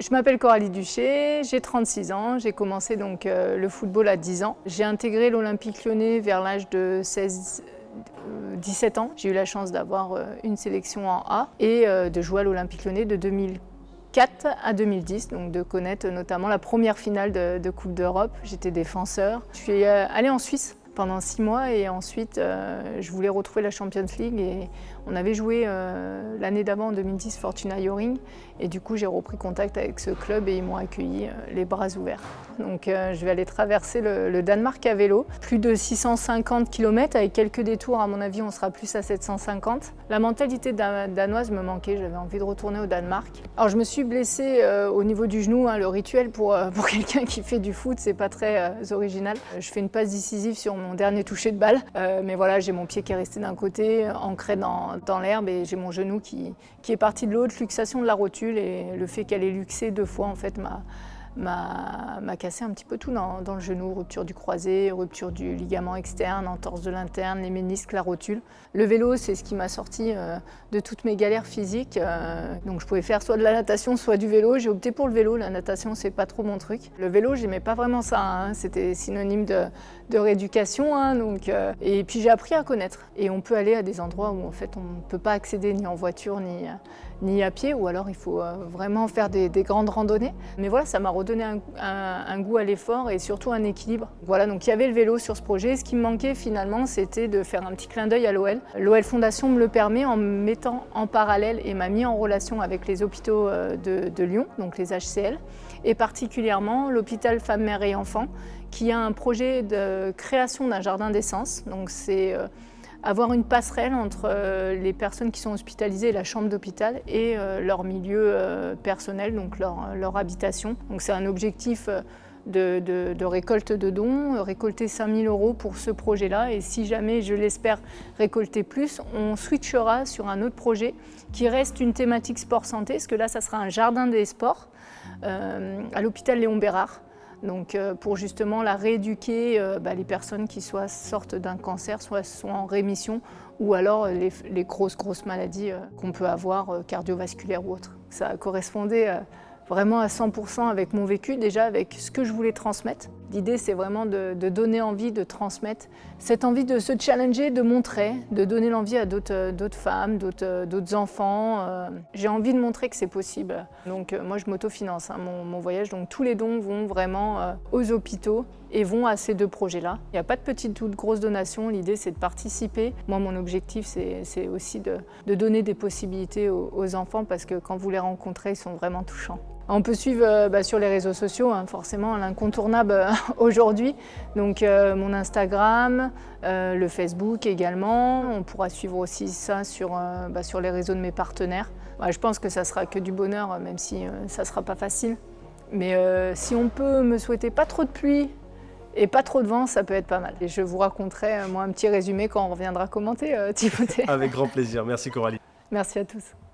Je m'appelle Coralie Duché, j'ai 36 ans, j'ai commencé donc le football à 10 ans. J'ai intégré l'Olympique Lyonnais vers l'âge de 17 ans. J'ai eu la chance d'avoir une sélection en A et de jouer à l'Olympique Lyonnais de 2004 à 2010, donc de connaître notamment la première finale de Coupe d'Europe. J'étais défenseur. Je suis allée en Suisse pendant 6 mois et ensuite je voulais retrouver la Champions League et on avait joué l'année d'avant en 2010 Fortuna Hjørring et du coup j'ai repris contact avec ce club et ils m'ont accueilli les bras ouverts. Donc je vais aller traverser le Danemark à vélo, plus de 650 km avec quelques détours, à mon avis on sera plus à 750. La mentalité danoise me manquait, j'avais envie de retourner au Danemark. Alors je me suis blessée au niveau du genou, le rituel pour quelqu'un qui fait du foot c'est pas très original. Je fais une passe décisive sur mon dernier toucher de balle, mais voilà j'ai mon pied qui est resté d'un côté, ancré dans l'herbe et j'ai mon genou qui est parti de l'autre, luxation de la rotule et le fait qu'elle ait luxé 2 fois en fait m'a cassé un petit peu tout dans le genou, rupture du croisé, rupture du ligament externe, entorse de l'interne, les ménisques, la rotule. Le vélo, c'est ce qui m'a sorti de toutes mes galères physiques. Donc je pouvais faire soit de la natation, soit du vélo. J'ai opté pour le vélo, la natation, c'est pas trop mon truc. Le vélo, j'aimais pas vraiment ça, hein. C'était synonyme de rééducation. Hein, et puis j'ai appris à connaître. Et on peut aller à des endroits où en fait on ne peut pas accéder ni en voiture, ni à pied, ou alors il faut vraiment faire des grandes randonnées. Mais voilà, ça m'a redonné un goût à l'effort et surtout un équilibre. Voilà, donc il y avait le vélo sur ce projet. Ce qui me manquait finalement, c'était de faire un petit clin d'œil à l'OL. L'OL Fondation me le permet en me mettant en parallèle et m'a mis en relation avec les hôpitaux de Lyon, donc les HCL, et particulièrement l'hôpital Femmes, Mères et Enfants, qui a un projet de création d'un jardin d'essence. Donc c'est avoir une passerelle entre les personnes qui sont hospitalisées et la chambre d'hôpital et leur milieu personnel, donc leur habitation. Donc c'est un objectif de récolte de dons, récolter 5 000 € pour ce projet-là et si jamais, je l'espère, récolter plus, on switchera sur un autre projet qui reste une thématique sport-santé, parce que là, ça sera un jardin des sports à l'hôpital Léon Bérard. Donc pour justement la rééduquer, les personnes qui soit sortent d'un cancer, soit sont en rémission, ou alors les grosses maladies qu'on peut avoir, cardiovasculaires ou autres. Ça correspondait vraiment à 100% avec mon vécu, déjà avec ce que je voulais transmettre. L'idée, c'est vraiment de donner envie, de transmettre cette envie de se challenger, de montrer, de donner l'envie à d'autres femmes, d'autres enfants. J'ai envie de montrer que c'est possible. Donc moi, je m'autofinance mon voyage. Donc tous les dons vont vraiment aux hôpitaux et vont à ces 2 projets-là. Il n'y a pas de petites ou de grosses donations. L'idée, c'est de participer. Moi, mon objectif, c'est aussi de donner des possibilités aux enfants parce que quand vous les rencontrez, ils sont vraiment touchants. On peut suivre sur les réseaux sociaux, hein, forcément l'incontournable aujourd'hui. Donc mon Instagram, le Facebook également. On pourra suivre aussi ça sur les réseaux de mes partenaires. Je pense que ça sera que du bonheur, même si ça ne sera pas facile. Mais si on peut me souhaiter pas trop de pluie et pas trop de vent, ça peut être pas mal. Et je vous raconterai moi un petit résumé quand on reviendra commenter, Timothée. Avec grand plaisir. Merci Coralie. Merci à tous.